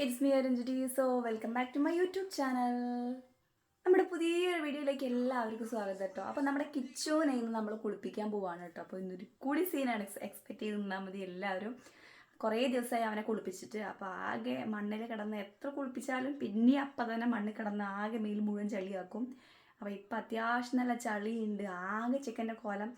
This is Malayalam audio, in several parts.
It's me Arunjali. So welcome back to my YouTube channel. നമ്മുടെ പുതിയൊരു വീഡിയോയിലേക്ക് എല്ലാവർക്കും സ്വാഗതം കേട്ടോ. അപ്പോൾ നമ്മുടെ കിച്ചോനെ ഇന്ന് നമ്മൾ കുളിപ്പിക്കാൻ പോവാണ് കേട്ടോ. അപ്പോൾ ഇന്നൊരു കൂടി സീനാണ് എക്സ്പെക്ട് ചെയ്ത് നിന്നാൽ മതി എല്ലാവരും. കുറേ ദിവസമായി അവനെ കുളിപ്പിച്ചിട്ട്. അപ്പോൾ ആകെ മണ്ണിൽ കിടന്ന് എത്ര കുളിപ്പിച്ചാലും പിന്നെ അപ്പം തന്നെ മണ്ണിൽ കിടന്ന് ആകെ മേൽ മുഴുവൻ ചളിയാക്കും. അപ്പോൾ ഇപ്പം അത്യാവശ്യം നല്ല ചളിയുണ്ട്. ആകെ ചിക്കൻ്റെ കോലം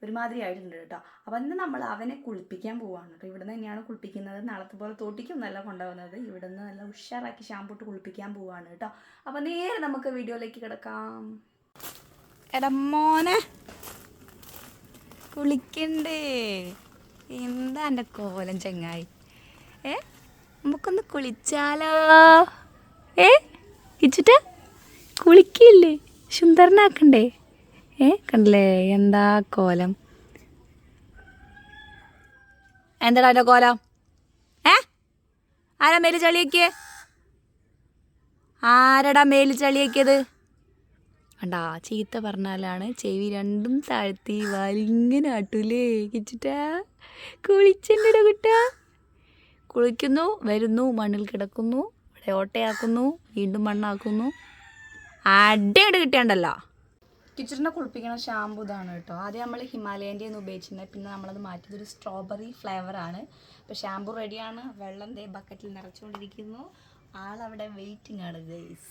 ഒരുമാതിരി ആയിട്ടുണ്ട് കേട്ടോ. അപ്പം ഇന്ന് നമ്മൾ അവനെ കുളിപ്പിക്കാൻ പോവാണ് കേട്ടോ. ഇവിടെ നിന്ന് തന്നെയാണ് കുളിപ്പിക്കുന്നത്. നാളത്തെ പോലെ തോട്ടിക്കും നല്ല കൊണ്ടുപോകുന്നത്. ഇവിടെ നിന്ന് നല്ല ഉഷാറാക്കി ഷാമ്പൂ ഇട്ട് കുളിപ്പിക്കാൻ പോവാണ് കേട്ടോ. അപ്പം നേരെ നമുക്ക് വീഡിയോയിലേക്ക് കിടക്കാം. എടമോനെ കുളിക്കണ്ടേ? എന്താ എൻ്റെ കോലം ചങ്ങായി? നമുക്കൊന്ന് കുളിച്ചാലോ? ഇച്ചിട്ട കുളിക്കില്ലേ? സുന്ദരനാക്കണ്ടേ? കണ്ടില്ലേ എന്താ കോലം? എന്താടാ എൻ്റെ കോലം? ആരാ മേല് ചളിയാക്കിയേ? ആരടാ മേല് ചളിയാക്കിയത്? കണ്ടാ ചീത്ത പറഞ്ഞാലാണ് ചെവി രണ്ടും താഴ്ത്തി വലിങ്ങനെ ആട്ടൂലേ കിച്ചിട്ടാ. കുളിച്ചെൻ്റെ കുട്ടാ. കുളിക്കുന്നു, വരുന്നു, മണ്ണിൽ കിടക്കുന്നു, ഇവിടെ ഓട്ടയാക്കുന്നു, വീണ്ടും മണ്ണാക്കുന്നു. അടിയങ്ങോട്ട് കിട്ടിയാണ്ടല്ലോ. കിച്ചറിനെ കുളിപ്പിക്കുന്ന ഷാമ്പൂ ഇതാണ് കേട്ടോ. ആദ്യം നമ്മൾ ഹിമാലയൻ്റെ ഒന്ന് ഉപയോഗിച്ചിരുന്നത്. പിന്നെ നമ്മളത് മാറ്റിയതൊരു സ്ട്രോബെറി ഫ്ലേവറാണ്. അപ്പോൾ ഷാമ്പൂ റെഡിയാണ്. വെള്ളം ദേ ബക്കറ്റിൽ നിറച്ചുകൊണ്ടിരിക്കുന്നു. ആളവിടെ വെയിറ്റിംഗ് ആണ് ഗൈസ്.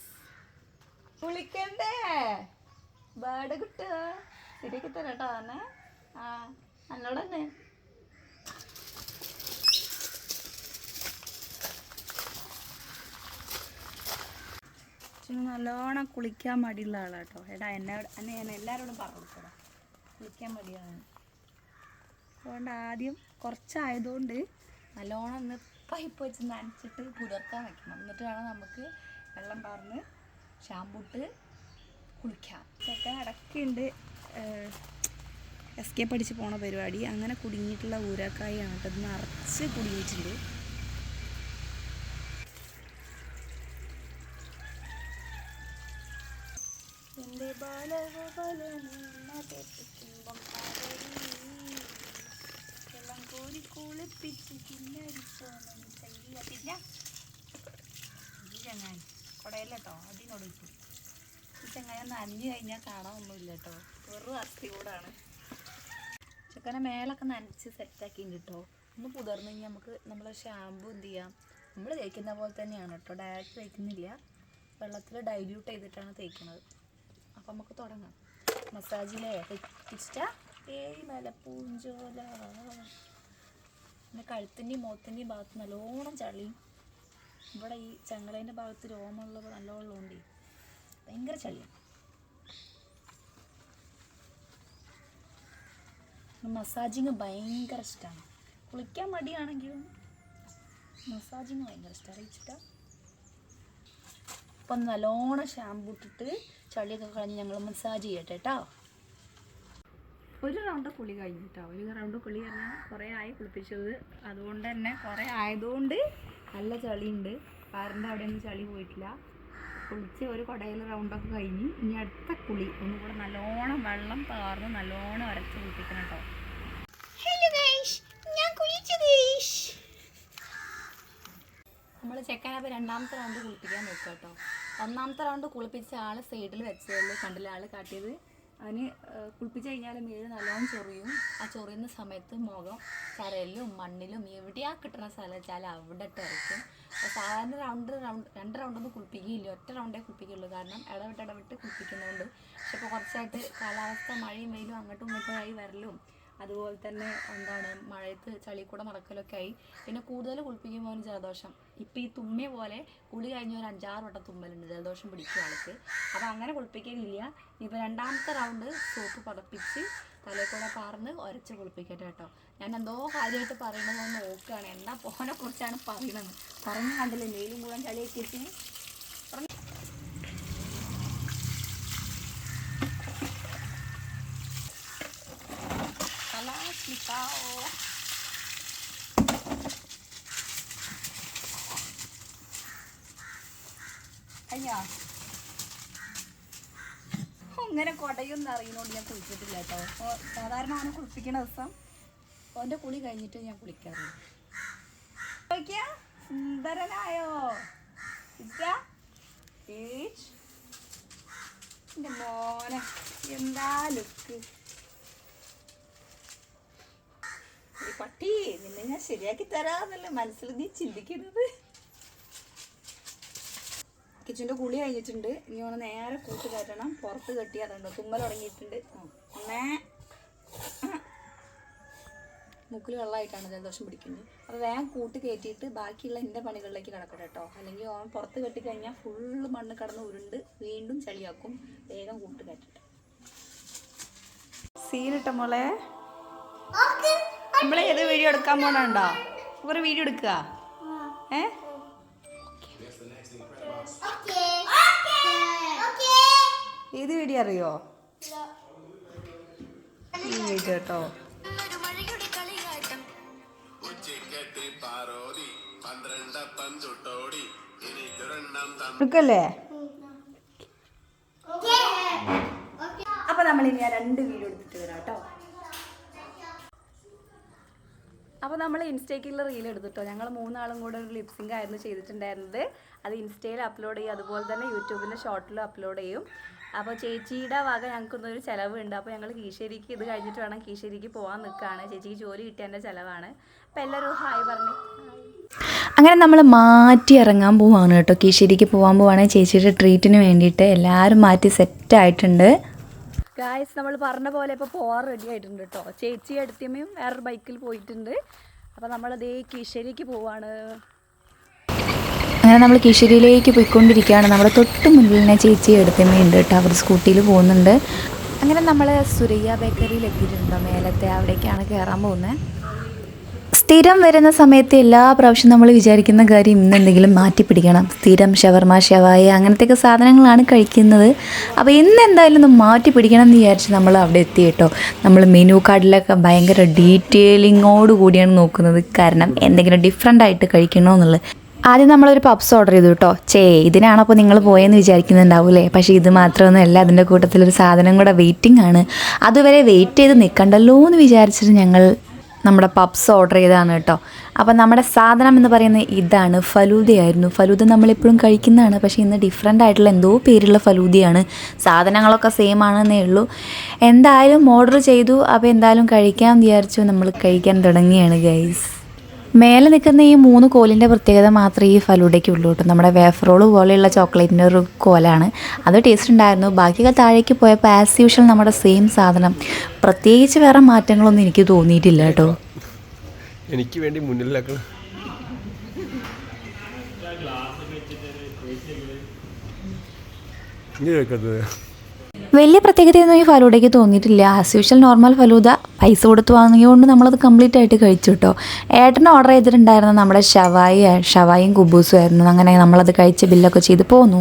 കുളിക്കണ്ടേ? ബേഡ് കിട്ടുക ശരിയാക്കി തരാം കേട്ടോ. തന്നെ എന്നോട് തന്നെ നല്ലോണം കുളിക്കാൻ മടിയുള്ള ആളാണ് കേട്ടോ. എന്നെ ഞാൻ എല്ലാവരോടും പറഞ്ഞു കൊടുക്കണം, കുളിക്കാൻ മടിയാണ്. അതുകൊണ്ട് ആദ്യം കുറച്ചായതുകൊണ്ട് നല്ലോണം ഒന്ന് പൈപ്പ് വെച്ച് നനച്ചിട്ട് പുതിർത്താൻ വെക്കണം. എന്നിട്ട് വേണം നമുക്ക് വെള്ളം പാർന്ന് ഷാമ്പൂ ഇട്ട് കുളിക്കാം. ചെക്കൻ ഇടയ്ക്കുണ്ട് എസ്കേപ്പ് അടിച്ച് പോണ പരിപാടി. അങ്ങനെ കുടുങ്ങിയിട്ടുള്ള ഊരക്കായാണ് കേട്ടോ. ഇത് നിറച്ച് കുടുങ്ങിയിട്ടുണ്ട്. ചങ്ങായി കൊടയല്ലോ അതിനോട് ഈ ചങ്ങായി നനഞ്ഞു കഴിഞ്ഞാൽ കാണാനൊന്നുമില്ല കേട്ടോ. വെറും അസ്ഥി കൂടാണ്. ചെക്കനെ മേലൊക്കെ നനച്ച് സെറ്റാക്കിണ്ട് കേട്ടോ. ഒന്ന് പുതർന്നു കഴിഞ്ഞാൽ നമുക്ക് നമ്മളെ ഷാമ്പൂ എന്ത് ചെയ്യാം, നമ്മൾ തേക്കുന്ന പോലെ തന്നെയാണ് കേട്ടോ. ഡയറക്റ്റ് തേക്കുന്നില്ല, വെള്ളത്തിൽ ഡൈല്യൂട്ട് ചെയ്തിട്ടാണ് തേക്കുന്നത്. അപ്പം നമുക്ക് തുടങ്ങാം. മസാജിലേ തെറ്റിച്ചിട്ടാ മലപ്പൂഞ്ചോല. പിന്നെ കഴുത്തിൻ്റെയും മുഖത്തിൻ്റെയും ഭാഗത്ത് നല്ലോണം ചളിയും. ഇവിടെ ഈ ചങ്ങളേൻ്റെ ഭാഗത്ത് രോമമുള്ളത് നല്ലോണം ഉണ്ട്. ഭയങ്കര ചളിയാണ്. മസാജിങ് ഭയങ്കര ഇഷ്ടമാണ്. കുളിക്കാൻ മടിയാണെങ്കിലും മസാജിങ് ഭയങ്കര ഇഷ്ടമാണ്. അറിയിച്ചിട്ടാ അപ്പം നല്ലോണം ഷാമ്പൂ ഇട്ടിട്ട് ചളിയൊക്കെ കളഞ്ഞ് ഞങ്ങൾ മസാജ് ചെയ്യട്ടെ കേട്ടോ. ഒരു റൗണ്ട് കുളി കഴിഞ്ഞിട്ടോ. ഒരു റൗണ്ട് കുളി പറഞ്ഞാൽ കുറേ ആയി കുളിപ്പിച്ചത്. അതുകൊണ്ട് തന്നെ കുറേ ആയതുകൊണ്ട് നല്ല ചളിയുണ്ട്. കാറിൻ്റെ അവിടെയൊന്നും ചളി പോയിട്ടില്ല. കുളിച്ച് ഒരു കുടയിൽ റൗണ്ടൊക്കെ കഴിഞ്ഞ് ഇനി അടുത്ത കുളി ഒന്നുകൂടെ നല്ലോണം വെള്ളം പാർന്ന് നല്ലോണം ഉരച്ച് കുളിപ്പിക്കണം കേട്ടോ. നമ്മൾ ചെക്കനപ്പോൾ രണ്ടാമത്തെ റൗണ്ട് കുളിപ്പിക്കാൻ നോക്കുക കേട്ടോ. ഒന്നാമത്തെ റൗണ്ട് കുളിപ്പിച്ച ആൾ സൈഡിൽ വെച്ചതല്ലേ കണ്ടില്ല ആൾ കാട്ടിയത്. അതിന് കുളിപ്പിച്ച് കഴിഞ്ഞാൽ മേല് നല്ലോണം ചൊറിയും. ആ ചൊറിയുന്ന സമയത്ത് മുഖം ചരലിലും മണ്ണിലും എവിടെയാ കിട്ടുന്ന സ്ഥലം വെച്ചാൽ അവിടെ ഇട്ട് ഇറക്കും. സാധാരണ രണ്ട് റൗണ്ടൊന്നും കുളിപ്പിക്കുകയില്ല, ഒറ്റ റൗണ്ടേ കുളിപ്പിക്കുള്ളൂ. കാരണം ഇടവിട്ട് കുളിപ്പിക്കുന്നതുകൊണ്ട്. പക്ഷെ ഇപ്പോൾ കുറച്ചായിട്ട് കാലാവസ്ഥ മഴയും വെയിലും അങ്ങോട്ടും ഇങ്ങോട്ടും ആയി വരലും അതുപോലെ തന്നെ മഴയത്ത് ചളി കൂടെ നടക്കലൊക്കെ ആയി. പിന്നെ കൂടുതൽ കുളിപ്പിക്കുമ്പോൾ ജലദോഷം. ഇപ്പം ഈ തുമ്മിയ പോലെ കുളി കഴിഞ്ഞ ഒരു 5-6 വട്ടം തുമ്മലുണ്ട്. ജലദോഷം പിടിക്കുക ആൾക്ക്. അപ്പോൾ അങ്ങനെ കുളിപ്പിക്കാനില്ല. ഇപ്പോൾ രണ്ടാമത്തെ റൗണ്ട് സോപ്പ് പതപ്പിച്ച് തലയിൽ കൂടെ പാർന്ന് ഉരച്ച് കുളിപ്പിക്കട്ടെ കേട്ടോ. ഞാൻ എന്തോ കാര്യമായിട്ട് പറയണമെന്ന് നോക്കുകയാണ്. എന്താ പോനെ കുറിച്ചാണ് പറയണത്. പറഞ്ഞു കണ്ടില്ലേ മേലും മുഴുവൻ ചളിയൊക്കെ ഇട്ട് അയ്യാ അങ്ങനെ കൊടയൊന്നും അറിയുന്നോണ്ട് ഞാൻ കുളിച്ചിട്ടില്ല കേട്ടോ. സാധാരണ അവനെ കുളിപ്പിക്കണ ദിവസം അവൻ്റെ കുളി കഴിഞ്ഞിട്ട് ഞാൻ കുളിക്കാറുള്ളൂ. സുന്ദരനായോ എൻ്റെ മോനെ, എന്താ ലുക്ക്. ഈ പട്ടി നിന്നെ ഞാൻ ശരിയാക്കി തരാന്നല്ലേ മനസ്സിൽ നീ ചിന്തിക്കുന്നത്. കിച്ചൻ്റെ കുളി കഴിഞ്ഞിട്ടുണ്ട്. ഇനി ഒന്ന് നേരെ കൂട്ട് കയറ്റണം. പുറത്ത് കെട്ടി അതുണ്ടോ തുമ്മൽ തുടങ്ങിയിട്ടുണ്ട്. മുക്കിൽ വെള്ളമായിട്ടാണ് ജലദോഷം പിടിക്കുന്നത്. അപ്പോൾ വേഗം കൂട്ട് കയറ്റിയിട്ട് ബാക്കിയുള്ള എൻ്റെ പണികളിലേക്ക് കിടക്കട്ടെ കേട്ടോ. അല്ലെങ്കിൽ ഓൻ പുറത്ത് കെട്ടിക്കഴിഞ്ഞാൽ ഫുള്ള് മണ്ണ് കടന്ന് ഉരുണ്ട് വീണ്ടും ചളിയാക്കും. വേഗം കൂട്ട് കയറ്റട്ടെ. സീനിട്ട മോളെ, നമ്മളെ ഏത് വീഡിയോ എടുക്കാൻ പോണുണ്ടോ? ഒരു വീഡിയോ എടുക്കുക. ഏത് വീഡിയോ അറിയോ? ഈ വീഡിയോ കേട്ടോ. എടുക്കല്ലേ? അപ്പൊ നമ്മളിനി ആ 2 വീഡിയോ എടുത്തിട്ട് വരാം കേട്ടോ. അപ്പോൾ നമ്മൾ ഇൻസ്റ്റയ്ക്കുള്ള റീൽ എടുത്തിട്ടോ. ഞങ്ങൾ 3 ആളും കൂടെ ഒരു ലിപ്സിംഗ് ആയിരുന്നു ചെയ്തിട്ടുണ്ടായിരുന്നത്. അത് ഇൻസ്റ്റയിൽ അപ്ലോഡ് ചെയ്യും, അതുപോലെ തന്നെ യൂട്യൂബിൻ്റെ ഷോർട്ടിലും അപ്ലോഡ് ചെയ്യും. അപ്പോൾ ചേച്ചിയുടെ വക ഞങ്ങൾക്കൊന്നൊരു ചിലവുണ്ട്. അപ്പോൾ ഞങ്ങൾ കീശേരിക്ക് ഇത് കഴിഞ്ഞിട്ട് വേണം കീശേരിക്ക് പോകാൻ നിൽക്കുകയാണ്. ചേച്ചിക്ക് ജോലി കിട്ടിയതിൻ്റെ ചിലവാണ്. അപ്പോൾ എല്ലാവരും ഹായ് പറഞ്ഞു. അങ്ങനെ നമ്മൾ മാറ്റി ഇറങ്ങാൻ പോവാണ് കേട്ടോ. കീശേരിക്ക് പോകാൻ പോവാണ് ചേച്ചിയുടെ ട്രീറ്റിന് വേണ്ടിയിട്ട്. എല്ലാവരും മാറ്റി സെറ്റായിട്ടുണ്ട്. ഗായ്സ്, നമ്മൾ പറഞ്ഞ പോലെ ഇപ്പോൾ പോകാൻ റെഡി ആയിട്ടുണ്ട് കേട്ടോ. ചേച്ചി അടുത്തമ്മയും വേറൊരു ബൈക്കിൽ പോയിട്ടുണ്ട്. അപ്പോൾ നമ്മളതേ കീശേരിക്ക് പോവാണ്. അങ്ങനെ നമ്മൾ കീശേരിയിലേക്ക് പോയിക്കൊണ്ടിരിക്കുകയാണ്. നമ്മുടെ തൊട്ട് മുന്നിൽ തന്നെ ചേച്ചി അടുത്തമ്മയുണ്ട് കേട്ടോ. അവർ സ്കൂട്ടിയിൽ പോകുന്നുണ്ട്. അങ്ങനെ നമ്മൾ സുരയ്യ ബേക്കറിയിൽ എത്തിയിട്ടുണ്ടോ, മേലത്തെ അവിടേക്കാണ് കയറാൻ പോകുന്നത്. സ്ഥിരം വരുന്ന സമയത്ത് എല്ലാ പ്രാവശ്യം നമ്മൾ വിചാരിക്കുന്ന കാര്യം ഇന്ന് എന്തെങ്കിലും മാറ്റി പിടിക്കണം. സ്ഥിരം ഷവർമ, ഷവായ അങ്ങനത്തെയൊക്കെ സാധനങ്ങളാണ് കഴിക്കുന്നത്. അപ്പോൾ ഇന്ന് എന്തായാലും ഒന്ന് മാറ്റി പിടിക്കണം എന്ന് വിചാരിച്ച് നമ്മൾ അവിടെ എത്തി കേട്ടോ. നമ്മൾ മെനു കാർഡിലൊക്കെ ഭയങ്കര ഡീറ്റെയിലിങ്ങോട് കൂടിയാണ് നോക്കുന്നത്. കാരണം എന്തെങ്കിലും ഡിഫറെൻ്റ് ആയിട്ട് കഴിക്കണമെന്നുള്ളത്. ആദ്യം നമ്മളൊരു പപ്സ് ഓർഡർ ചെയ്തു കേട്ടോ. ഇതിനാണോ അപ്പോൾ നിങ്ങൾ പോയെന്ന് വിചാരിക്കുന്നുണ്ടാവൂലേ? പക്ഷേ ഇത് മാത്രമൊന്നുമല്ല, അതിൻ്റെ കൂട്ടത്തിലൊരു സാധനം കൂടെ വെയിറ്റിംഗ് ആണ്. അതുവരെ വെയിറ്റ് ചെയ്ത് നിൽക്കണ്ടല്ലോ എന്ന് വിചാരിച്ചിട്ട് ഞങ്ങൾ നമ്മുടെ പപ്സ് ഓർഡർ ചെയ്തതാണ് കേട്ടോ. അപ്പോൾ നമ്മുടെ സാധനം എന്ന് പറയുന്നത് ഇതാണ്, ഫലൂദയായിരുന്നു. ഫലൂദ നമ്മളെപ്പോഴും കഴിക്കുന്നതാണ്, പക്ഷേ ഇന്ന് ഡിഫറെൻ്റ് ആയിട്ടുള്ള എന്തോ പേരുള്ള ഫലൂദയാണ്. സാധനങ്ങളൊക്കെ സെയിം ആണെന്നേ ഉള്ളൂ. എന്തായാലും ഓർഡർ ചെയ്തു. അപ്പോൾ എന്തായാലും കഴിക്കാമെന്ന് വിചാരിച്ചു. നമ്മൾ കഴിക്കാൻ തുടങ്ങിയാണ് ഗൈസ്. മേലെ നിൽക്കുന്ന ഈ 3 കോലിൻ്റെ പ്രത്യേകത മാത്രമേ ഈ ഫലൂഡയ്ക്കുള്ളൂ കേട്ടോ. നമ്മുടെ വേഫറോള് പോലെയുള്ള ചോക്ലേറ്റിൻ്റെ ഒരു കോലാണ്. അത് ടേസ്റ്റ് ഉണ്ടായിരുന്നു. ബാക്കിയൊക്കെ താഴേക്ക് പോയപ്പോൾ ആസ് യൂഷ്വൽ നമ്മുടെ സെയിം സാധനം. പ്രത്യേകിച്ച് വേറെ മാറ്റങ്ങളൊന്നും എനിക്ക് തോന്നിയിട്ടില്ല കേട്ടോ. എനിക്ക് വേണ്ടി മുന്നിലാക്കണം. വലിയ പ്രത്യേകതയൊന്നും ഈ ഫലൂഡയ്ക്ക് തോന്നിയിട്ടില്ല. As usual normal falooda. പൈസ കൊടുത്ത് വാങ്ങിയതുകൊണ്ട് നമ്മളത് കംപ്ലീറ്റ് ആയിട്ട് കഴിച്ചു കേട്ടോ. ഏട്ടന് ഓർഡർ ചെയ്തിട്ടുണ്ടായിരുന്നു നമ്മുടെ ഷവായും കുബൂസും ആയിരുന്നു. അങ്ങനെ നമ്മളത് കഴിച്ച് ബില്ലൊക്കെ ചെയ്ത് പോന്നു.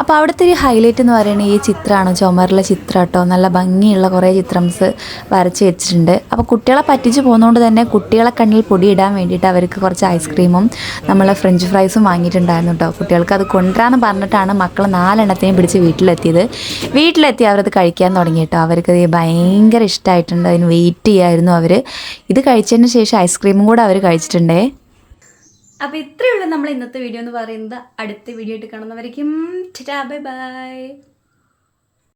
അപ്പോൾ അവിടുത്തെ ഒരു ഹൈലൈറ്റ് എന്ന് പറയുന്നത് ഈ ചിത്രമാണ്. ചുമരിലെ ചിത്രം കേട്ടോ. നല്ല ഭംഗിയുള്ള കുറേ ചിത്രംസ് വരച്ച് വെച്ചിട്ടുണ്ട്. അപ്പോൾ കുട്ടികളെ പറ്റിച്ച് പോകുന്നതുകൊണ്ട് തന്നെ കുട്ടികളെ കണ്ണിൽ പൊടിയിടാൻ വേണ്ടിയിട്ട് അവർക്ക് കുറച്ച് ഐസ്ക്രീമും നമ്മൾ ഫ്രഞ്ച് ഫ്രൈസും വാങ്ങിയിട്ടുണ്ടായിരുന്നു കേട്ടോ. കുട്ടികൾക്ക് അത് കൊണ്ടുവരാമെന്ന് പറഞ്ഞിട്ടാണ് മക്കൾ 4 എണ്ണത്തിനെയും പിടിച്ച് വീട്ടിലെത്തി അവരത് കഴിക്കാൻ തുടങ്ങി കേട്ടോ. അവർക്കത് ഭയങ്കര ഇഷ്ടമായിട്ടുണ്ട്. അതിന് വെയിറ്റ് ചെയ്യായിരുന്നു അവർ. ഇത് കഴിച്ചതിന് ശേഷം ഐസ്ക്രീമും കൂടെ അവർ കഴിച്ചിട്ടുണ്ടേ. അപ്പോൾ ഇത്രയേ ഉള്ളൂ നമ്മൾ ഇന്നത്തെ വീഡിയോ എന്ന് പറയുന്നത്. അടുത്ത വീഡിയോ ആയിട്ട് കാണുന്നവരേക്കും ബൈ ബൈ.